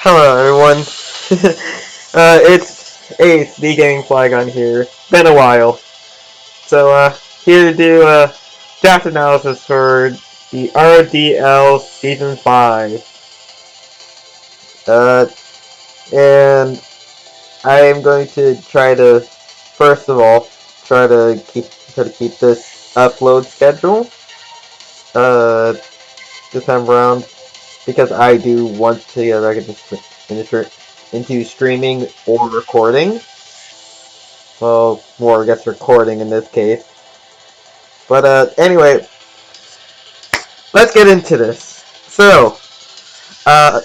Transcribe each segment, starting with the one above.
Hello, everyone. It's Ace, the Gaming Flygon here. Been a while. So, here to do a draft analysis for the RoDL Season 5. And I am going to try to, first of all, try to keep this upload schedule, uh, this time around, because I do want to get back into streaming or recording. Well, more I guess recording in this case. But anyway, let's get into this. So I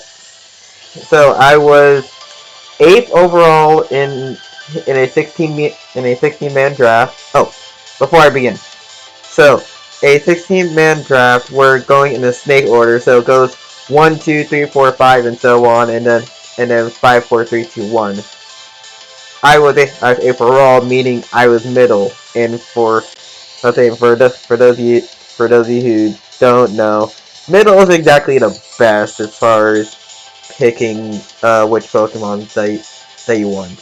was 8th overall in a 16 man draft. Oh, before I begin, so a 16-man draft. We're going in the snake order, so it goes 1, 2, 3, 4, 5, and so on, and then 5, 4, 3, 2, 1. I was a overall, meaning I was middle, and for those of you who don't know, middle is exactly the best as far as picking which Pokemon that you want.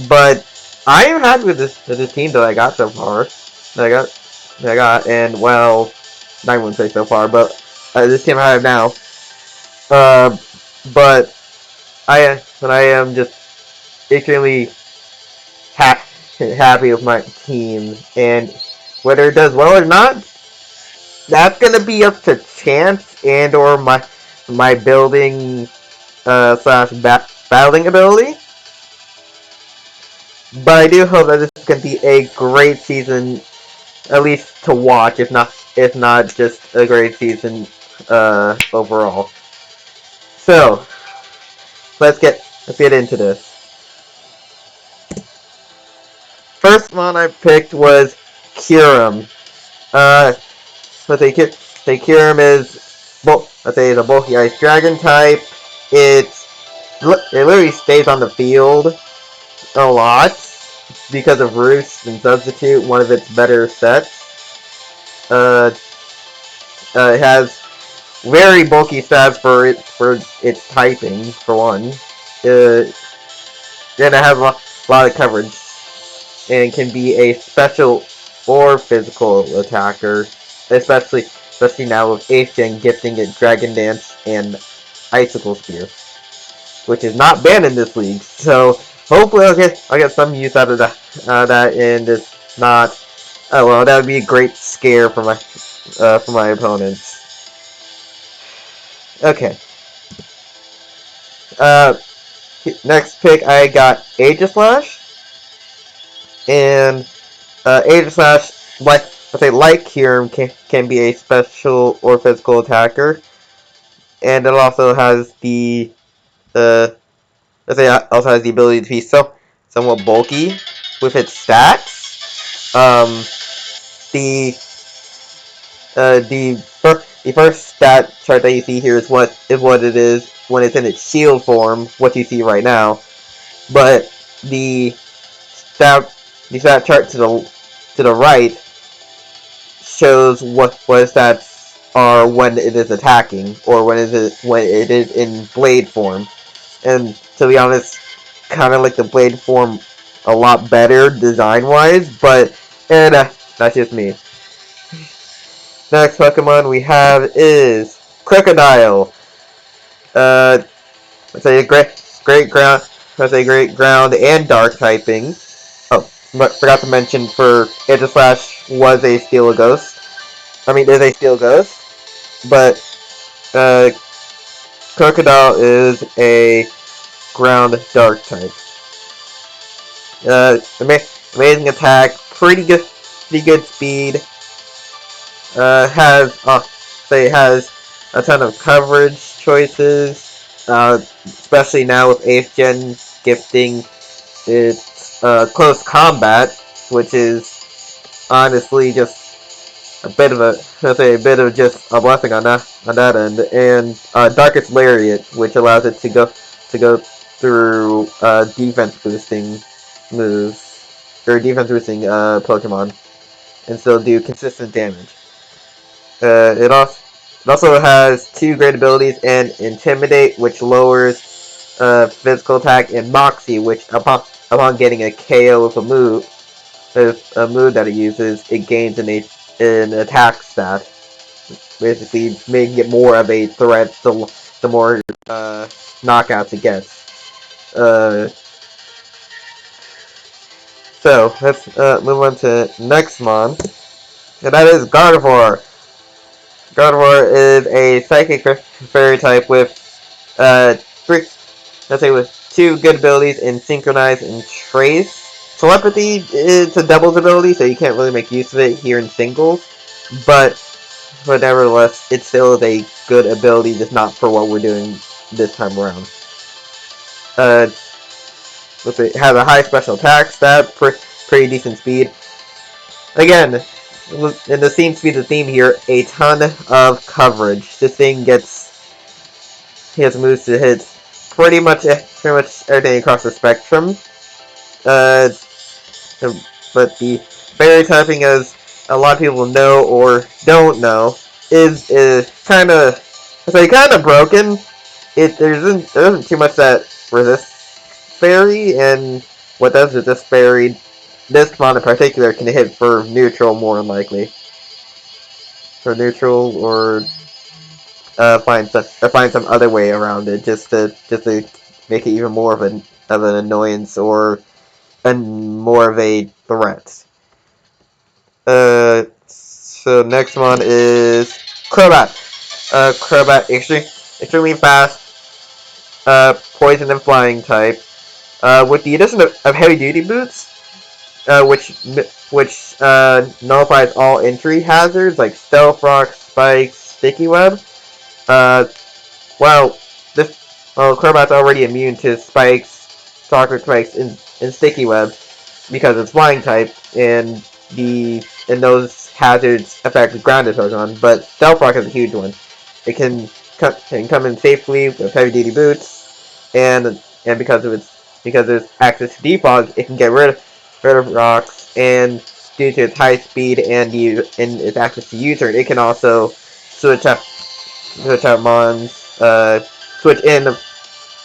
But I am happy with this team that I got so far. That I got, and well, I wouldn't say so far, but this team I have now. Uh, but I am just extremely happy with my team, and whether it does well or not, that's gonna be up to chance and or my building slash battling ability. But I do hope that this is gonna be a great season, at least to watch, if not just a great season overall. So let's get into this. First one I picked was Kyurem. Let's say Kyurem is let's say it's a bulky ice dragon type. It literally stays on the field a lot because of Roost and Substitute, one of its better sets. It has very bulky stats for its typing for one. And it has a lot of coverage and can be a special or physical attacker, especially now with 8th Gen gifting it Dragon Dance and Icicle Spear, which is not banned in this league. So hopefully I'll get some use out of that, and it's not. Oh well, that would be a great scare for my opponents. Okay. Next pick I got Aegislash, and Aegislash, like Kyurem, can be a special or physical attacker, and it also has the also has the ability to be somewhat bulky with its stats. The the first stat chart that you see here is what it is when it's in its shield form, what you see right now. But the stat chart to the right shows what stats are when it is attacking, or when it is in blade form. And to be honest, kind of like the blade form a lot better design wise, but that's just me. Next Pokemon we have is Crocodile. Let's say great ground and dark typing. Oh, but forgot to mention for Aegislash was a Steel Ghost. I mean, is a Steel Ghost, but Crocodile is a ground dark type. Amazing attack, pretty good speed. Has a ton of coverage choices, especially now with 8th Gen gifting its close combat, which is honestly just a bit of just a blessing on that end, and Darkest Lariat, which allows it to go through defense boosting moves or defense boosting Pokemon, and still do consistent damage. It also has 2 great abilities and Intimidate, which lowers physical attack, and Moxie, which upon getting a KO with a move that it uses, it gains an attack stat, basically making it more of a threat the more knockouts it gets. So let's move on to next mon, and that is Gardevoir. Gardevoir is a psychic fairy type with three, let's say with 2 good abilities in Synchronize and Trace. Telepathy is a doubles ability, so you can't really make use of it here in singles, but nevertheless, it still is a good ability, just not for what we're doing this time around. Let's see, it has a high special attack stat, pretty decent speed. Again, in the same speed the theme here, a ton of coverage. This thing has moves to hit pretty much everything across the spectrum. But the fairy typing, as a lot of people know or don't know, is kind of broken. There isn't too much that resists fairy, and what does resist fairy, this mon in particular can hit for neutral more than likely. For neutral, or find some other way around it, just to make it even more of an annoyance or more of a threat. So next one is Crobat. Crobat, extremely fast, poison and flying type. With the addition of heavy duty boots, which nullifies all entry hazards like Stealth Rock, Spikes, Sticky Web. Well, Crobat's already immune to Spikes, Soccer Spikes, and Sticky Web because it's flying type, and those hazards affect grounded Pokemon. But Stealth Rock is a huge one. It can come in safely with heavy duty boots, and because there's access to defog, it can get rid of rocks, and due to its high speed and its access to U-turn, it can also switch out mons, switch in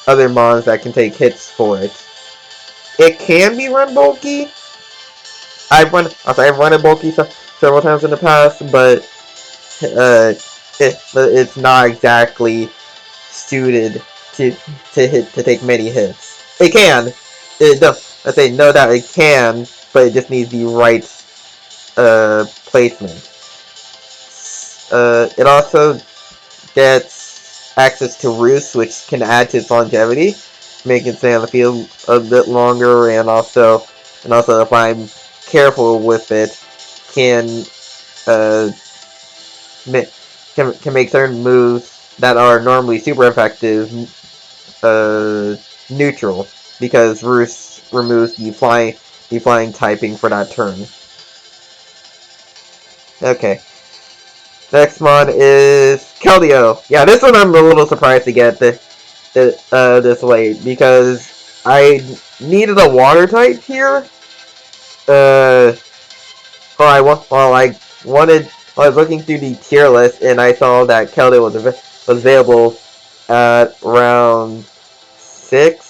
other mons that can take hits for it. It can be run bulky. I've run it bulky several times in the past, but it's not exactly suited to take many hits. It can. I say no doubt it can, but it just needs the right placement. It also gets access to Roost, which can add to its longevity, making it stay on the field a bit longer, and also if I'm careful with it, can make certain moves that are normally super effective neutral, because Roost removes the flying typing for that turn. Okay. Next mon is Keldeo. Yeah, this one I'm a little surprised to get this late, because I needed a water type here. I was looking through the tier list, and I saw that Keldeo was available at round 6.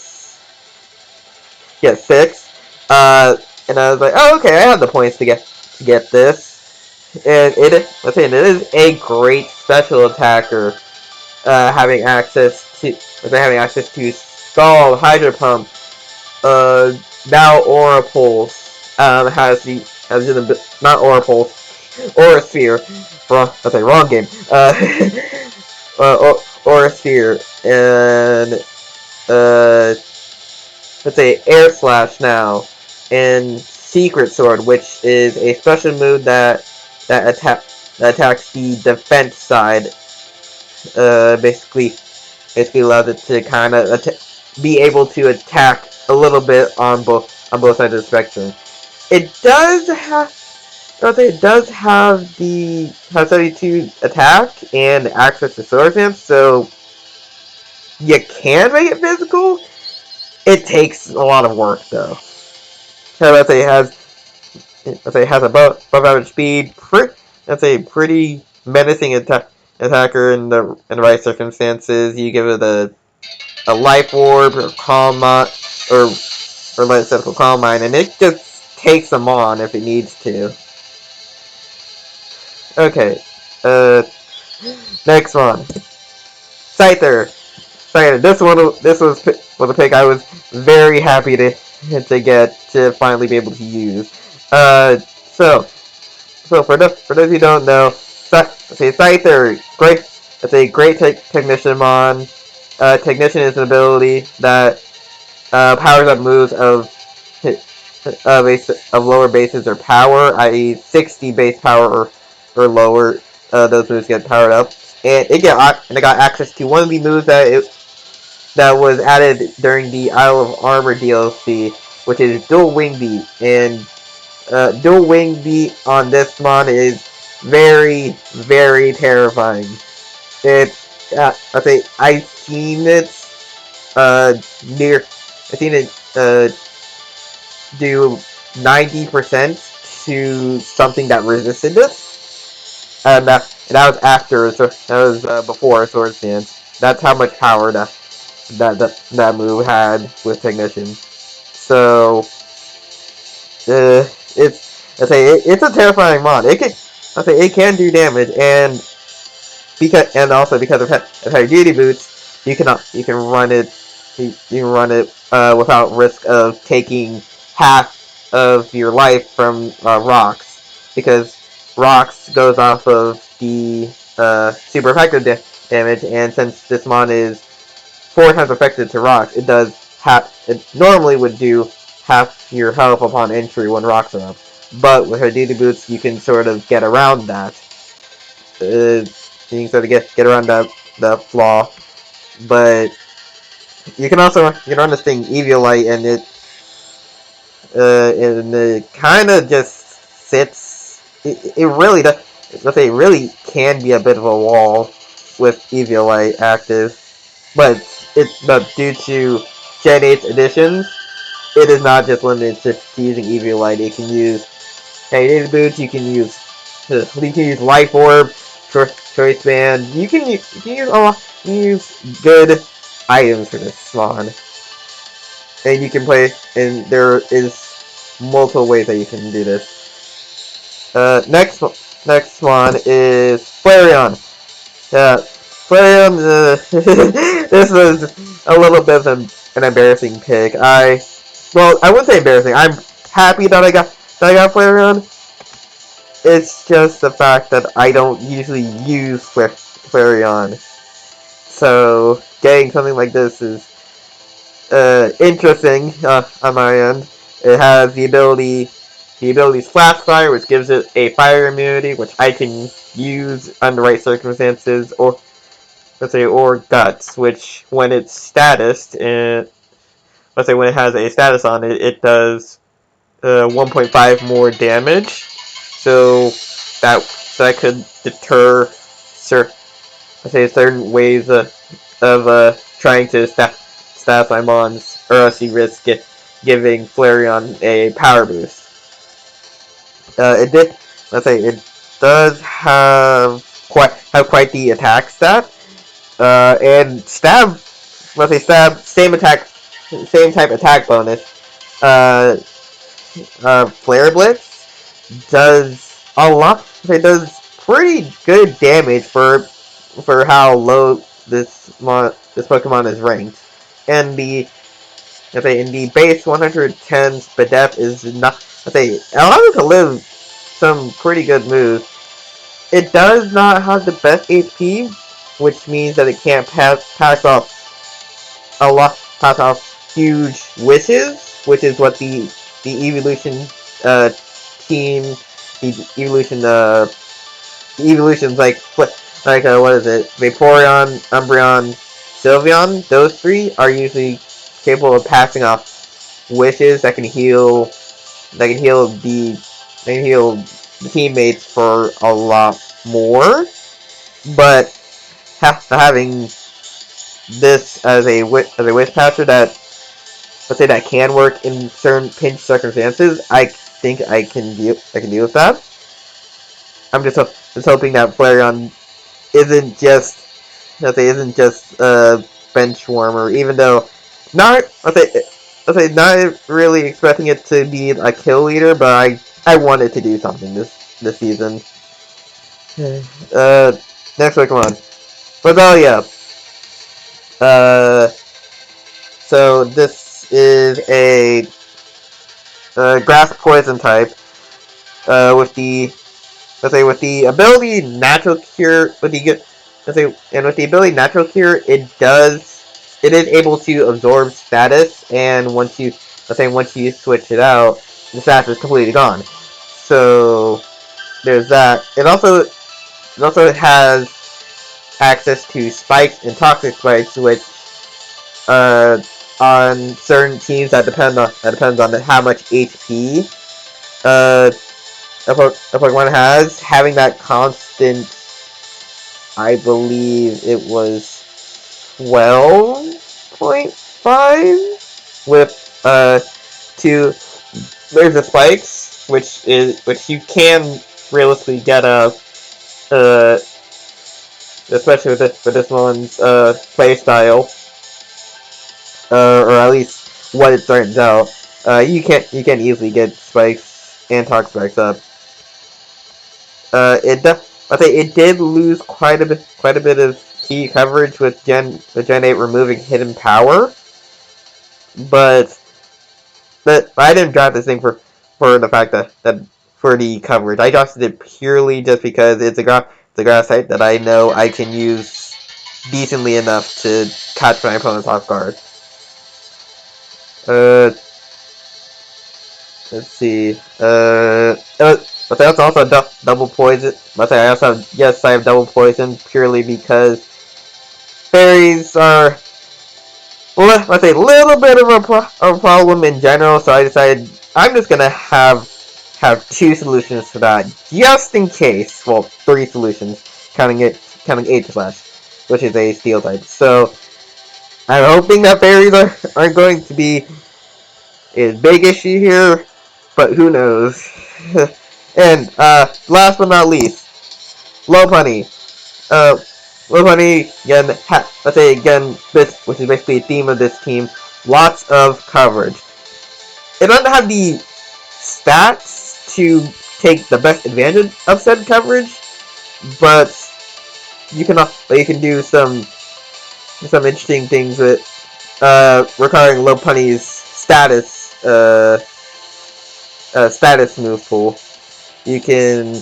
Yeah, 6. And I was like, oh, okay, I have the points to get this. And it is a great special attacker, having access to Scald, Hydro Pump, now Aura Pulse. Has the not Aura Pulse, Aura Sphere. Wrong game. Aura Sphere, and Air Slash now, and Secret Sword, which is a special move that attacks the defense side. Basically allows it to kind of be able to attack a little bit on both sides of the spectrum. It does have 72 attack and access to Sword Dance, so you can make it physical. It takes a lot of work, though. It has above average speed. That's a pretty menacing attacker in the right circumstances. You give it a life orb or calm mind or let's say calm mind, and it just takes them on if it needs to. Okay, next one, Scyther. Scyther. This was a pick I was very happy to get to finally be able to use. So for those who don't know, Scyther, it's a great technician mon. Technician is an ability that powers up moves of lower bases or power, i.e., 60 base power or lower. Those moves get powered up, and it got access to one of the moves that was added during the Isle of Armor DLC, which is Dual Wing Beat. And Dual Wing Beat on this mon is very, very terrifying. I've seen it do 90% to something that resisted it. And that was after, so that was before Swords Dance. That's how much power that move had with Technician. So, it's a terrifying mod. It can do damage, and also because of heavy duty boots, you can run it. You can run it without risk of taking half of your life from rocks, because rocks goes off of the super effective damage, and since this mon is 4 times effective to rocks, it normally would do half your health upon entry when rocks are up. But with her duty boots, you can sort of get around that. You can sort of get around the flaw, but you can run this thing Eviolite, and it kind of just sits. It really does. Let's say it really can be a bit of a wall with Eviolite active, but due to Gen 8 additions, it is not just limited to using Eviolite. It can use Hey Boots. You can use Life Orb, Choice Band. You can use good items for this spawn, and you can play. And there is multiple ways that you can do this. Next one is Flareon. Flareon. This was a little bit of an embarrassing pick. I wouldn't say embarrassing. I'm happy that I got Flareon. It's just the fact that I don't usually use Flareon. So getting something like this is interesting on my end. It has the ability Flash Fire, which gives it a fire immunity, which I can use under right circumstances, or Guts, which when it's statused, when it has a status on it, it does 1.5 more damage. So that could deter certain ways of trying to staff my mons, or else you risk giving Flareon a power boost. It does have quite the attack stat, and stab, same type attack bonus. Flare Blitz does a lot. It does pretty good damage for how low this Pokemon is ranked, and in the base 110 Spadef is not. Allows it to live some pretty good moves. It does not have the best HP, which means that it can't pass off huge wishes, which is what the evolution team, the evolutions like what is it? Vaporeon, Umbreon, Sylveon. Those three are usually capable of passing off wishes that can heal the teammates for a lot more. But having this as a wish patcher that can work in certain pinch circumstances, I think I can deal with that. I'm just hoping that Flareon isn't just bench warmer, even though not really expecting it to be a kill leader, but I wanted to do something this season. Next Pokemon, RoDL. So this is a grass poison type. With the ability natural cure, with the ability natural cure, it is able to absorb status, and once you switch it out, the status is completely gone. So there's that. It also has access to spikes and toxic spikes, which on certain teams depends on how much HP a Pokemon has. Having that constant, I believe it was 12.5 with two. There's the spikes, which you can realistically get especially with this one's play style, or at least what it turns out. You can easily get spikes and talk spikes up. I think it did lose quite a bit of key coverage with Gen 8 removing hidden power, but I didn't draft this thing for the fact that for the coverage. I drafted it purely just because it's a grass type that I know I can use decently enough to catch my opponents off guard. Let's see. But that's also double poison. But I also I have double poison purely because fairies are, let's say, a little bit of a problem in general. So I decided I'm just gonna have two solutions to that, just in case. Well, three solutions, counting H-Slash, which is a steel type. So I'm hoping that fairies aren't going to be a big issue here, but who knows. And last but not least, Lopunny. Uh, Lopunny again. Let's say again, this which is basically a theme of this team. Lots of coverage. It doesn't have the stats to take the best advantage of said coverage, but you can do some interesting things with recovering Lopunny's status move pool. You can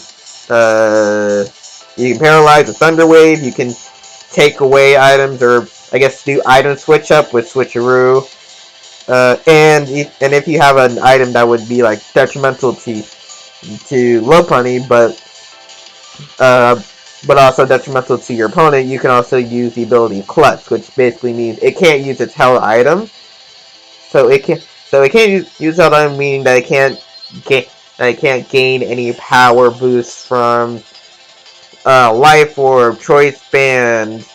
paralyze a Thunder Wave. You can take away items, or I guess do item switch up with Switcheroo. And if you have an item that would be like detrimental to Lopunny, but also detrimental to your opponent, you can also use the ability Clutch, which basically means it can't use its held item. So it can't use held item, meaning that it can't gain any power boosts from Life Orb, Choice Band,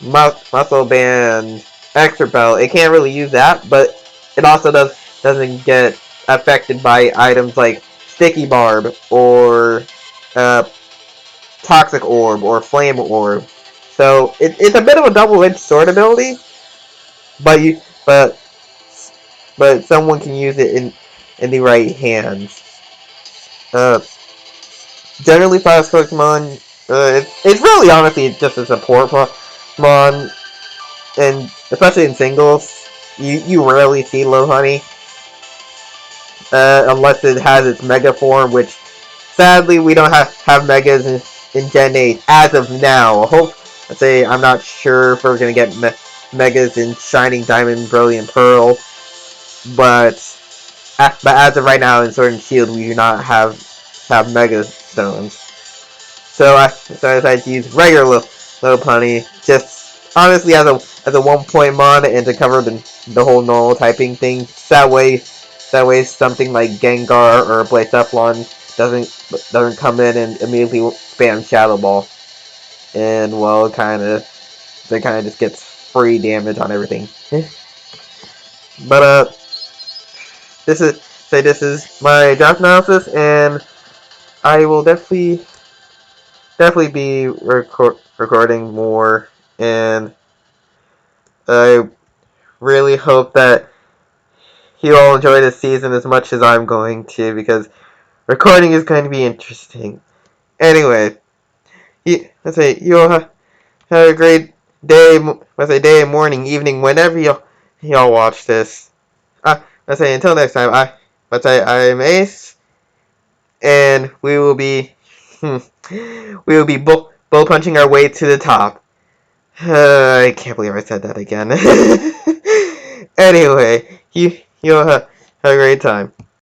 Muscle Band, Extra Belt. It can't really use that, but it also doesn't get affected by items like Sticky Barb or Toxic Orb or Flame Orb. So it's a bit of a double-edged sword ability, but someone can use it in the right hands. Generally, fast Pokemon, it's really honestly just a support Pokemon, and especially in singles, you rarely see Lopunny, unless it has its Mega form, which sadly we don't have Megas in Gen 8 as of now. I'm not sure if we're gonna get Megas in Shining Diamond, Brilliant Pearl, but as of right now in Sword and Shield, we do not have Mega Stones. So I decided to use regular Lopunny, just honestly as a 1-point mon, and to cover the whole null typing thing. That way something like Gengar or Blacephalon doesn't come in and immediately spam Shadow Ball, and well, it kind of just gets free damage on everything. But this is my draft analysis, and I will definitely be recording more, and I really hope that you all enjoy this season as much as I'm going to, because recording is going to be interesting. Anyway, let's say you all have a great day. Let's say day, morning, evening, whenever y'all watch this. Let's say until next time. I'm Ace, and we will be bull punching our way to the top. I can't believe I said that again. Anyway, you all have a great time.